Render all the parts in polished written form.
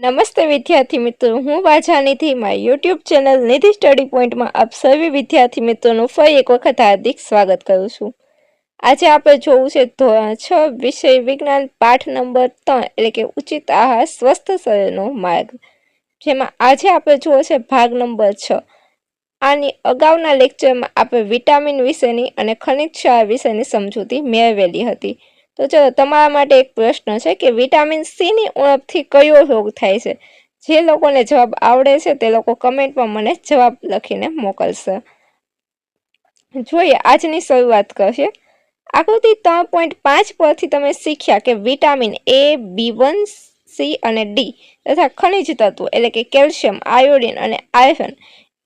નમસ્તે વિદ્યાર્થી મિત્રો, હું વાજાનીથી મારી યુટ્યુબ ચેનલ નિધિ સ્ટડી પોઈન્ટમાં આપ સર્વે વિદ્યાર્થી મિત્રોનું ફરી એક વખત હાર્દિક સ્વાગત કરું છું। આજે આપણે જોવું છે ધોરણ 6 વિષય વિજ્ઞાન પાઠ નંબર 3 એટલે કે ઉચિત આહાર સ્વસ્થ શરીરનો માર્ગ, જેમાં આજે આપણે જોવો છે ભાગ નંબર 6। આની અગાઉના લેક્ચરમાં આપણે વિટામિન વિશેની અને ખનિજ ક્ષાર વિશેની સમજૂતી મેળવેલી હતી। તો ચલો તમારા માટે એક પ્રશ્ન છે કે વિટામિન સી ની ઉણપથી કયો રોગ થાય છે? જે લોકોને જવાબ આવડે છે તે લોકો કમેન્ટમાં મને જવાબ લખીને મોકલશે। જોઈએ આજની શરૂઆત કરીએ। આકૃતિ 3.5 પરથી તમે શીખ્યા કે વિટામિન એ, B1, સી અને ડી તથા ખનિજ તત્વો એટલે કે કેલ્શિયમ, આયોડિન અને આયર્ન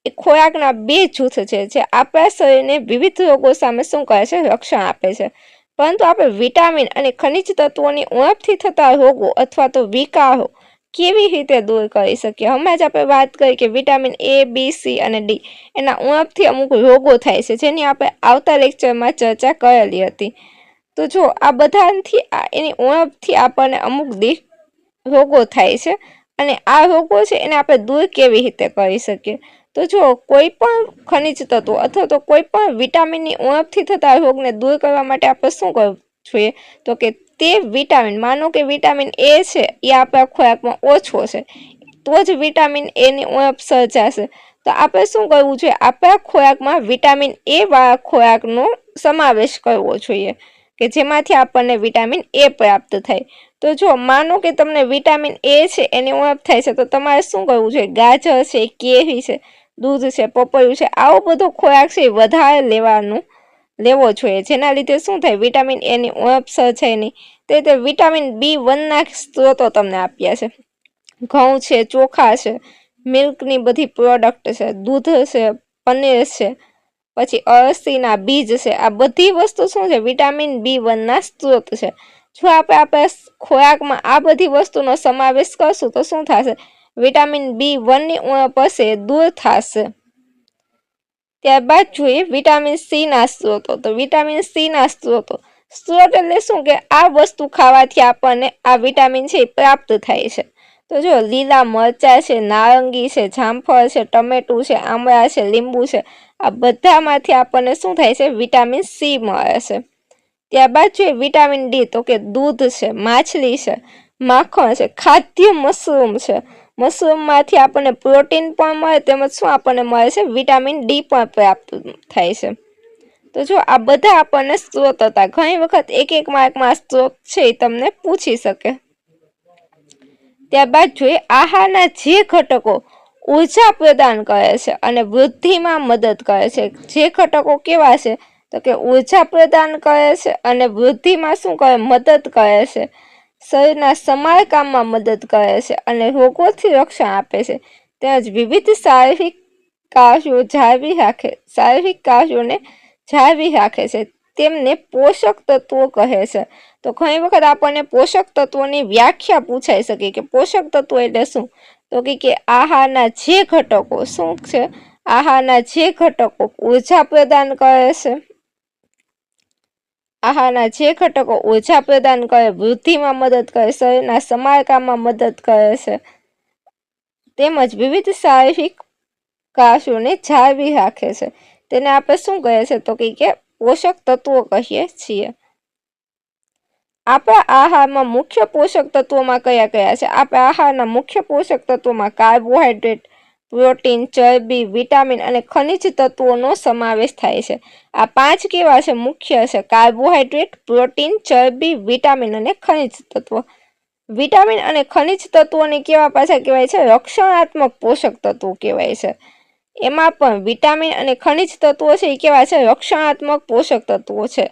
એ ખોરાકના બે જૂથ છે જે આપણા શરીરને વિવિધ રોગો સામે શું કરે છે? રક્ષણ આપે છે। પરંતુ આપણે વિટામિન અને ખનિજ તત્વોની ઉણપથી થતા રોગો અથવા તો વિકારો કેવી રીતે દૂર કરી શકીએ? હમણાં જ આપણે વાત કરી કે વિટામિન એ, બી, સી અને ડી એના ઉણપથી અમુક રોગો થાય છે, જેની આપણે આવતા લેક્ચરમાં ચર્ચા કરેલી હતી। તો જો આ બધાથી એની ઉણપથી આપણને અમુક રોગો થાય છે અને આ રોગો છે એને આપણે દૂર કેવી રીતે કરી શકીએ? તો જો કોઈ પણ ખનિજ તત્વો અથવા તો કોઈ પણ વિટામિનની ઉણપથી થતા રોગને દૂર કરવા માટે આપણે શું કરવું જોઈએ? તો કે તે વિટામિન, માનો કે વિટામિન એ છે એ આપણા ખોરાકમાં ઓછો છે, તો જ વિટામિન એ ની ઉણપ સર્જાશે। તો આપણે શું કરવું જોઈએ? આપણા ખોરાકમાં વિટામિન એ વાળા ખોરાકનો સમાવેશ કરવો જોઈએ કે જેમાંથી આપણને વિટામિન એ પ્રાપ્ત થાય। તો જો માનો કે તમને વિટામિન એ છે એની ઉણપ થાય છે, તો તમારે શું કરવું જોઈએ? ગાજર છે, કેરી છે, દૂધ છે, પપૈયું છે, આવો બધો ખોરાક છે વધારે લેવો જોઈએ, જેના લીધે શું થાય? વિટામિન એ ની ઉણપ સર્જાય નહીં। તે રીતે વિટામિન B1 ના સ્ત્રોતો તમને આપ્યા છે, ઘઉં છે, ચોખા છે, મિલ્કની બધી પ્રોડક્ટ છે, દૂધ છે, પનીર છે, પછી અળસીના બીજ છે, આ બધી વસ્તુ શું છે? વિટામિન B1 ના સ્ત્રોત છે। જો આપણે ખોરાકમાં આ બધી વસ્તુનો સમાવેશ કરશું તો શું થશે? વિટામિન B1 ની ઉણપ હશે દૂર થશે। ત્યારબાદ જોઈએ વિટામિન સી ના સ્ત્રોતો। તો વિટામિન સી ના સ્ત્રોત એટલે શું કે આ વસ્તુ ખાવાથી આપણને આ વિટામિન છે પ્રાપ્ત થાય છે। તો જો લીલા મરચા છે, નારંગી છે, જામફળ છે, ટમેટું છે, આમળા છે, લીંબુ છે, આ બધામાંથી આપણને શું થાય છે? વિટામિન સી મળે છે। ત્યારબાદ જોઈએ વિટામિન ડી, તો કે દૂધ છે, માછલી છે, માખણ છે, ખાદ્ય મશરૂમ છે, મશરૂમમાંથી આપણને પ્રોટીન પણ મળે તેમજ શું આપણને મળે છે? વિટામિન ડી પણ પ્રાપ્ત થાય છે। તો જો આ બધા આપણને સ્ત્રોત હતા, ઘણી વખત એક માર્કમાં સ્ત્રોત છે એ તમને પૂછી શકે। ત્યારબાદ જોઈએ આહારના જે ઘટકો ઉર્જા પ્રદાન કરે છે અને વૃદ્ધિમાં મદદ કરે છે, જે ઘટકો કેવા છે? તો કે ઉર્જા પ્રદાન કરે છે અને વૃદ્ધિમાં શું કરે? મદદ કરે છે, શરીરના સમારકામમાં મદદ કરે છે અને રોગોથી રક્ષણ આપે છે, તેમજ વિવિધ શારીરિક કાર્યોને જાળવી રાખે છે, તેમને પોષક તત્વો કહે છે। તો ઘણી વખત આપણને પોષક તત્વોની વ્યાખ્યા પૂછાઈ શકે કે પોષક તત્વો એટલે શું? તો કે આહારના જે ઘટકો શું છે? આહારના જે ઘટકો ઉર્જા પ્રદાન કરે છે, આહારના જે ઘટકો ઉર્જા પ્રદાન કરે, વૃદ્ધિમાં મદદ કરે, શરીરના સમારકામમાં મદદ કરે છે, તેમજ વિવિધ શારીરિક કાર્યોને જાળવી રાખે છે, તેને આપણે શું કહે છે? તો કે પોષક તત્વો કહીએ છીએ। આપણા આહારમાં મુખ્ય પોષક તત્વોમાં કયા કયા છે? આપણા આહારના મુખ્ય પોષક તત્વોમાં કાર્બોહાઈડ્રેટ, પ્રોટીન, ચરબી, વિટામિન અને ખનિજ તત્વોનો સમાવેશ થાય છે। આ પાંચ કેવા છે? મુખ્ય છે, કાર્બોહાઈડ્રેટ, પ્રોટીન, ચરબી, વિટામિન અને ખનિજ તત્વો। વિટામિન અને ખનિજ તત્વોને કેવા પાછા કહેવાય છે? રક્ષણાત્મક પોષક તત્વો કહેવાય છે। એમાં પણ વિટામિન અને ખનિજ તત્વો છે એ કેવા છે? રક્ષણાત્મક પોષક તત્વો છે।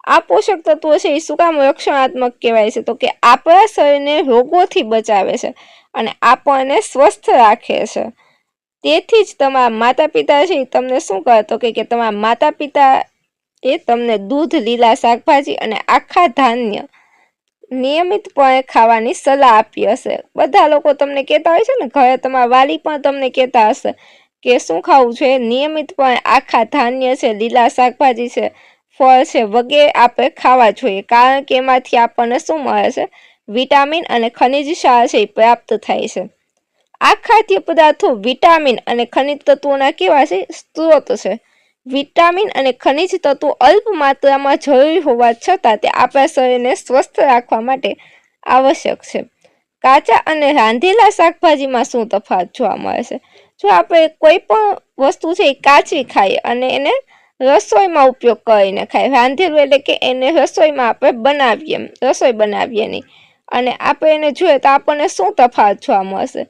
આ પોષક તત્વો છે એ શું કામ રક્ષણાત્મક કહેવાય છે? તો કે આપણા શરીરને રોગોથી બચાવે છે અને આપણને સ્વસ્થ રાખે છે। તેથી જ તમારા માતા પિતા છે તમને શું કહે? તો કે તમારા માતા પિતા એ તમને દૂધ, લીલા શાકભાજી અને આખા ધાન્ય નિયમિતપણે ખાવાની સલાહ આપી હશે। બધા લોકો તમને કહેતા હોય છે ને, ઘરે તમારા વાલી પણ તમને કહેતા હશે કે શું ખાવું જોઈએ? નિયમિતપણે આખા ધાન્ય છે, લીલા શાકભાજી છે, ફળ છે વગેરે આપણે ખાવા જોઈએ, કારણ કે એમાંથી આપણને શું મળે છે? વિટામિન અને ખનિજ ક્ષાર છે પ્રાપ્ત થાય છે। આ ખાદ્ય પદાર્થો વિટામિન અને ખનિજ તત્વોના કેવા છે સ્ત્રોત છે। વિટામિન અને ખનિજ તત્વો અલ્પ માત્રામાં જરૂરી હોવા છતાં તે આપણા શરીરને સ્વસ્થ રાખવા માટે આવશ્યક છે। કાચા અને રાંધેલા શાકભાજીમાં શું તફાવત જોવા મળે છે? જો આપણે કોઈ પણ વસ્તુ છે એ કાચી ખાઈએ અને એને રસોઈમાં ઉપયોગ કરીને ખાઈએ, રાંધેલું એટલે કે એને રસોઈમાં આપણે બનાવીએ, રસોઈ બનાવીએ નહીં, અને આપણે એને જોઈએ તો આપણને શું તફાવત જોવા મળશે?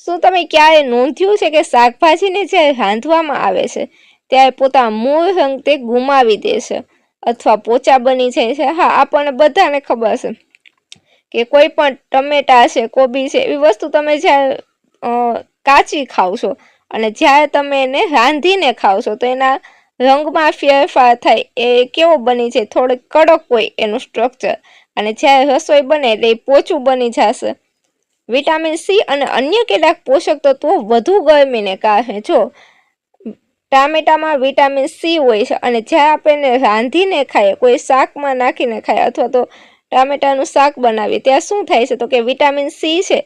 શું તમે ક્યારે નોંધ્યું છે કે શાકભાજીને જ્યારે રાંધવામાં આવે છે ત્યારે પોતાના મૂળ રંગ તે ગુમાવી દે છે અથવા પોચા બની જાય છે? હા, આપણને બધાને ખબર છે કે કોઈ પણ ટમેટા છે, કોબી છે, એવી વસ્તુ તમે જ્યારે કાચી ખાવ છો અને જ્યારે તમે એને રાંધીને ખાવ છો તો એના રંગમાં ફેરફાર થાય, એ કેવો બની જાય, થોડુંક કડક હોય એનું સ્ટ્રક્ચર, અને જ્યારે રસોઈ બને એટલે એ પોચું બની જશે। વિટામિન સી અને અન્ય કેટલાક પોષક તત્વો વધુ ગરમીને કારણે, જો ટામેટામાં વિટામિન સી હોય છે અને જ્યારે આપણે રાંધીને ખાઈએ, કોઈ શાકમાં નાખીને ખાઈએ અથવા તો ટામેટાનું શાક બનાવીએ ત્યાં શું થાય છે તો કે વિટામિન સી છે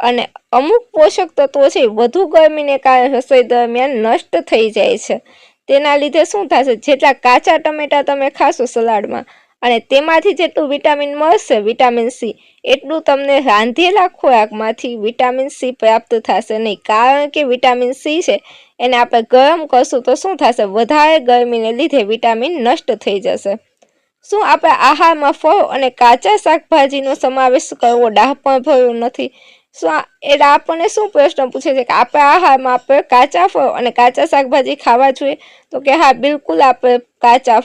અને અમુક પોષક તત્વો છે વધુ ગરમીને કારણે રસોઈ દરમિયાન નષ્ટ થઈ જાય છે। તેના લીધે શું થશે, જેટલા કાચા ટમેટા તમે ખાશો સલાડમાં અને તેમાંથી જેટલું વિટામિન મળશે, વિટામિન સી, એટલું તમને રાંધેલા ખોરાકમાંથી વિટામિન સી પ્રાપ્ત થશે નહીં, કારણ કે વિટામિન સી છે એને આપણે ગરમ કરશું તો શું થશે, વધારે ગરમીને લીધે વિટામિન નષ્ટ થઈ જશે। શું આપણે આહારમાં ફળ અને કાચા શાકભાજીનો સમાવેશ કરવો ડાપણભર્યું નથી? શું એટલે આપણને શું પ્રશ્ન પૂછે છે કે આપણે આહારમાં આપણે કાચા ફળ અને કાચા શાકભાજી ખાવા જોઈએ? તો કે હા, બિલકુલ આપણે કાચા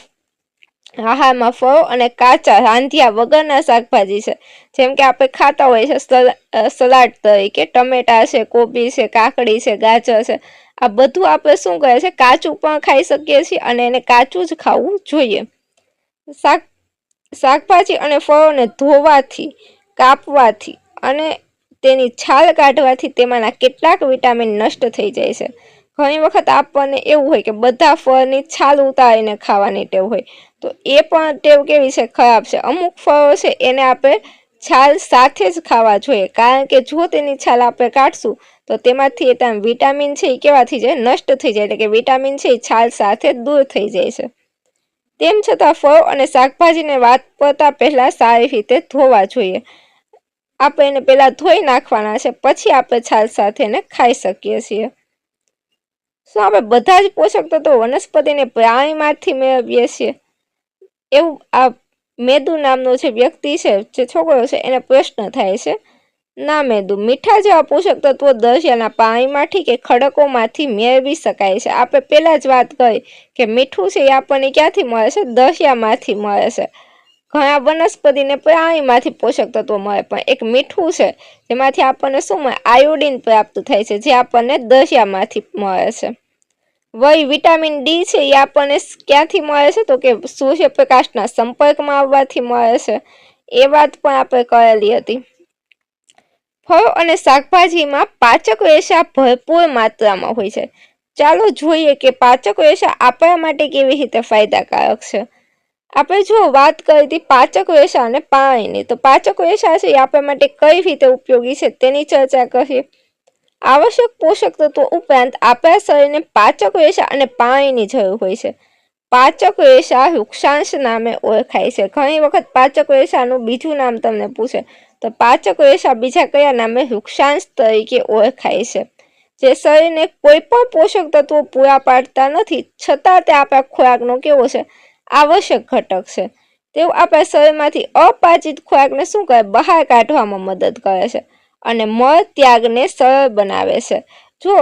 આહારમાં ફળ અને કાચા રાંધ્યા વગરના શાકભાજી છે, જેમ કે આપણે ખાતા હોય છે સલાડ તરીકે, ટમેટા છે, કોબી છે, કાકડી છે, ગાજર છે, આ બધું આપણે શું કહે છે કાચું પણ ખાઈ શકીએ છીએ અને એને કાચું જ ખાવું જોઈએ। શાકભાજી અને ફળોને ધોવાથી, કાપવાથી અને તેની છાલ કાઢવાથી તેમાંના કેટલાક વિટામિન નષ્ટ થઈ જાય છે। ઘણી વખત આપણને એવું હોય કે બધા ફળની છાલ ઉતારીને ખાવાની ટેવ હોય, તો એ પણ ટેવ કેવી છે, ખરાબ છે। અમુક ફળો છે એને આપણે છાલ સાથે જ ખાવા જોઈએ, કારણ કે જો તેની છાલ આપણે કાઢશું તો તેમાંથી વિટામિન છે એ કેવા થઈ જાય, નષ્ટ થઈ જાય, એટલે કે વિટામિન છે એ છાલ સાથે દૂર થઈ જાય છે। તેમ છતાં ફળ અને શાકભાજીને વાપરતા પહેલા સારી રીતે ધોવા જોઈએ। આપણે એને પહેલા ધોઈ નાખવાના છે, પછી આપણે છાલ સાથે એને ખાઈ શકીએ છીએ। શું આપણે બધા જ પોષક તત્વો વનસ્પતિને પ્રાણીમાંથી મેળવીએ છીએ? એવું આ મેદુ નામનો જે વ્યક્તિ છે, જે છોકરો છે, એને પ્રશ્ન થાય છે। ના, મેદુ મીઠા જેવા પોષક તત્વો દરિયાના પાણીમાંથી કે ખડકોમાંથી મેળવી શકાય છે। આપણે પહેલા જ વાત કરી કે મીઠું છે એ આપણને ક્યાંથી મળે છે, દરિયામાંથી મળે છે। ઘણા વનસ્પતિને પ્રાણીમાંથી પોષક તત્વો મળે, પણ એક મીઠું છે જેમાંથી આપણને શું મળે, આયોડિન પ્રાપ્ત થાય છે, જે આપણને દરિયામાંથી મળે છે। વળી વિટામિન ડી છે એ આપણને ક્યાંથી મળે છે તો કે સૂર્યપ્રકાશના સંપર્કમાં આવવાથી મળે છે। એ વાત પણ આપણે કરેલી હતી। ફળ અને શાકભાજીમાં પાચક રેશા ભરપૂર માત્રામાં હોય છે। ચાલો જોઈએ કે પાચક રેશા આપણા માટે કેવી રીતે ફાયદાકારક છે। આપણે જો વાત કરી હતી પાચક રેશા અને પાણીની, તો પાચક રેશા છે એ આપણા માટે કઈ રીતે ઉપયોગી છે તેની ચર્ચા કરીએ। આવશ્યક પોષક તત્વો ઉપરાંત આપણા શરીરને પાચક રેશા અને પાણીની જરૂર હોય છે। પાચક રેશા વૃક્ષાંશ નામે ઓળખાય છે। ઘણી વખત પાચક રેશાનું બીજું નામ તમને પૂછે તો પાચક રેશા બીજા કયા નામે વૃક્ષાંશ તરીકે ઓળખાય છે, જે શરીરને કોઈ પણ પોષક તત્વો પૂરા પાડતા નથી, છતાં તે આપણા ખોરાકનો કેવો છે, આવશ્યક ઘટક છે। તેઓ આપણા શરીરમાંથી અપાચિત ખોરાકને શું કરે, બહાર કાઢવામાં મદદ કરે છે અને મળ ત્યાગને સરળ બનાવે છે। જો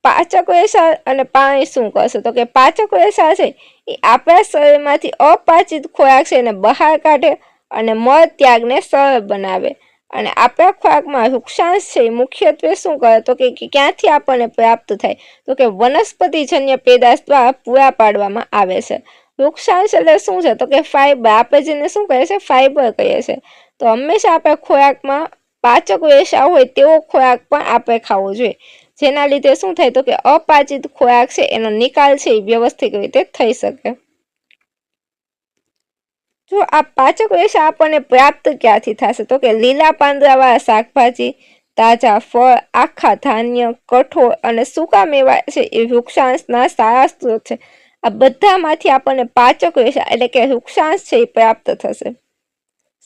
પાચક રેશા અને પાણી શું કરશે તો કે પાચક રેશા છે એ આપણા શરીરમાંથી અપાચિત ખોરાક છે એને બહાર કાઢે અને મળ ત્યાગને સરળ બનાવે, અને આપણા ખોરાકમાં વૃક્ષાંશ છે મુખ્યત્વે શું કરે તો કે ક્યાંથી આપણને પ્રાપ્ત થાય તો કે વનસ્પતિજન્ય પેદાશ દ્વારા પૂરા પાડવામાં આવે છે। વૃક્ષાંશ એટલે શું છે તો કે ફાઈબર, આપણે જેને શું કહે છે, ફાઈબર કહીએ છીએ। તો હંમેશા આપણા ખોરાકમાં પાચક રેશા હોય તેવો ખોરાક પણ આપણે ખાવો જોઈએ, જેના લીધે શું થાય તો કે અપાચિત ખોરાક છે એનો નિકાલ છે એ વ્યવસ્થિત રીતે થઈ શકે। જો આ પાચક રેશા આપણને પ્રાપ્ત ક્યાંથી થશે તો કે લીલા પાંદડાવાળા શાકભાજી, તાજા ફળ, આખા ધાન્ય, કઠોળ અને સૂકા મેવા છે એ વૃક્ષાંશના સારા સ્ત્રોત છે. આ બધામાંથી આપણને પાચક રેશા એટલે કે વૃક્ષાંશ છે એ પ્રાપ્ત થશે.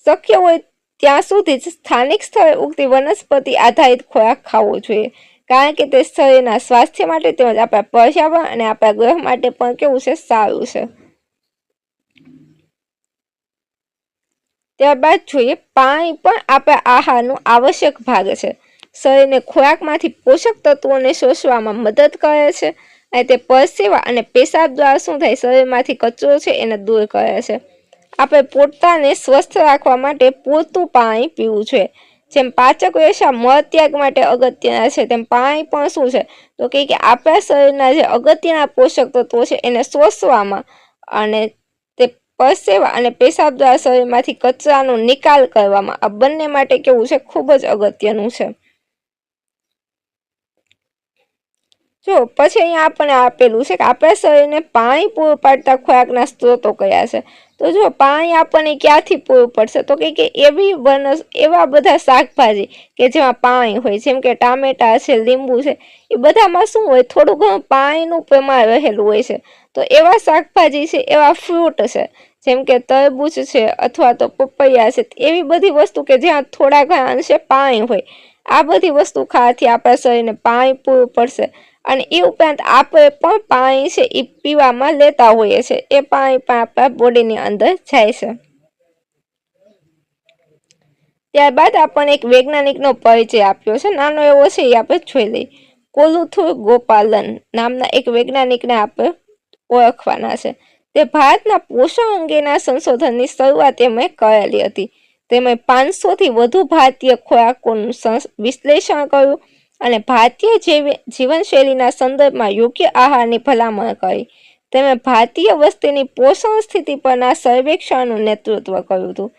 શક્ય હોય ત્યાં સુધી જ સ્થાનિક સ્થળે ઉગતી વનસ્પતિ આધારિત ખોરાક ખાવો જોઈએ, કારણ કે તે શરીરના સ્વાસ્થ્ય માટે તેમજ આપણા પર્યાવરણ અને આપણા ગ્રહ માટે પણ કેવું છે, સારું છે. ત્યારબાદ જોઈએ પાણી પણ આપણા આહારનો આવશ્યક ભાગ છે. શરીરને ખોરાકમાંથી પોષક તત્વોને શોષવામાં મદદ કરે છે અને તે પરસેવા અને પેશાબ દ્વારા શું થાય, શરીરમાંથી કચરો છે એને દૂર કરે છે. આપણે પોતાને સ્વસ્થ રાખવા માટે પૂરતું પાણી પીવું જોઈએ. જેમ પાચક રેશા મળત્યાગ માટે અગત્યના છે, તેમ પાણી પણ શું છે તો કે આપણા શરીરના જે અગત્યના પોષક તત્વો છે એને શોષવામાં અને તે પરસેવા અને પેશાબ દ્વારા શરીરમાંથી કચરાનો નિકાલ કરવામાં આ બંને માટે કેવું છે, ખૂબ જ અગત્યનું છે. જો પછી અહીંયા આપણને આપેલું છે કે આપણા શરીરને પાણી પૂરું પાડતા ખોરાકના સ્ત્રોતો કયા છે. તો જો પાણી આપણને ક્યાંથી પૂરું પડશે તો કે એવા બધા શાકભાજી કે જેમાં પાણી હોય, જેમ કે ટામેટા છે, લીંબુ છે, એ બધામાં શું હોય, થોડું ઘણું પાણીનું પ્રમાણ રહેલું હોય છે. તો એવા શાકભાજી છે, એવા ફ્રૂટ છે, જેમ કે તરબૂચ છે અથવા તો પપૈયા છે, એવી બધી વસ્તુ કે જ્યાં થોડા ઘણા અંશે પાણી હોય, આ બધી વસ્તુ ખાવાથી આપણા શરીરને પાણી પૂરું પડશે. અને એ ઉપરાંત આપણે પણ પાણી છે એ પીવામાં લેતા હોઈએ છીએ, એ પાણી પણ આપણા બોડીની અંદર જાય છે. ત્યારબાદ આપણને એક વૈજ્ઞાનિકનો પરિચય આપ્યો છે, નાનો એવો છે, એ આપણે જોઈ લઈએ. કોલુથુર ગોપાલન નામના એક વૈજ્ઞાનિકને આપણે ઓળખવાના છે. તે ભારતના પોષણ અંગેના સંશોધનની શરૂઆત તેમણે કરેલી હતી. તેમણે 500થી વધુ ભારતીય ખોરાકોનું વિશ્લેષણ કર્યું અને ભારતીય જીવનશૈલીના સંદર્ભમાં યોગ્ય આહારની ભલામણ કરી. તેમણે ભારતીય વસ્તીની પોષણ સ્થિતિ પરના સર્વેક્ષણનું નેતૃત્વ કર્યું હતું,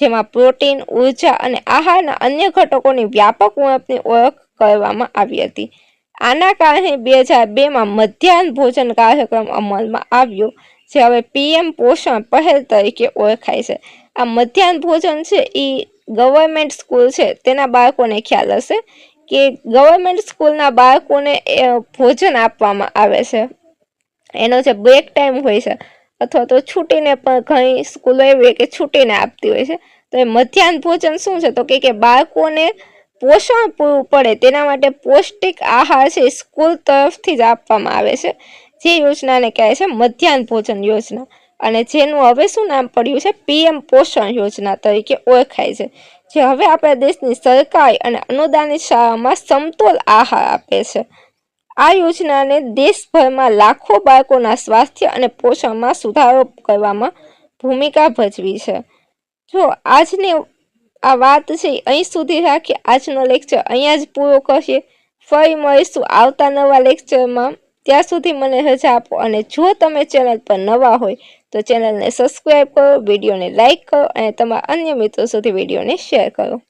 જેમાં પ્રોટીન, ઉર્જા અને આહારના અન્ય ઘટકોની વ્યાપક ઉણપની ઓળખ કરવામાં આવી હતી. આના કારણે 2002માં મધ્યાહન ભોજન કાર્યક્રમ અમલમાં આવ્યો, જે હવે PM પોષણ પહેલ તરીકે ઓળખાય છે. આ મધ્યાહન ભોજન છે એ ગવર્મેન્ટ સ્કૂલ છે તેના બાળકોને ખ્યાલ હશે કે ગવર્મેન્ટ સ્કૂલના બાળકોને ભોજન આપવામાં આવે છે. એનો જે બ્રેક ટાઈમ હોય છે અથવા તો છૂટીને પણ ઘણી સ્કૂલો એવી કે છૂટીને આપતી હોય છે. તો એ મધ્યાહન ભોજન શું છે તો કે બાળકોને પોષણ પૂરું પડે તેના માટે પૌષ્ટિક આહાર છે સ્કૂલ તરફથી જ આપવામાં આવે છે, જે યોજનાને કહે છે મધ્યાહન ભોજન યોજના. અને જેનું હવે શું નામ પડ્યું છે, PM પોષણ યોજના તરીકે ઓળખાય છે, જે હવે આપણા દેશની સરકારી અને અનુદાનિત શાળામાં સમતોલ આહાર આપે છે. આ યોજનાને દેશભરમાં લાખો બાળકોના સ્વાસ્થ્ય અને પોષણમાં સુધારો કરવામાં ભૂમિકા ભજવી છે. જો આજની આ વાત છે અહીં સુધી રાખીએ, આજનો લેક્ચર અહીંયા જ પૂરો કરીએ. ફરી મળીશું આવતા નવા લેક્ચરમાં. ત્યાં સુધી મને રજા આપો અને જો તમે ચેનલ પર નવા હોય તો ચેનલને સબસ્ક્રાઈબ કરો, વિડીયોને લાઈક કરો અને તમારા અન્ય મિત્રો સુધી વિડીયોને શેર કરો.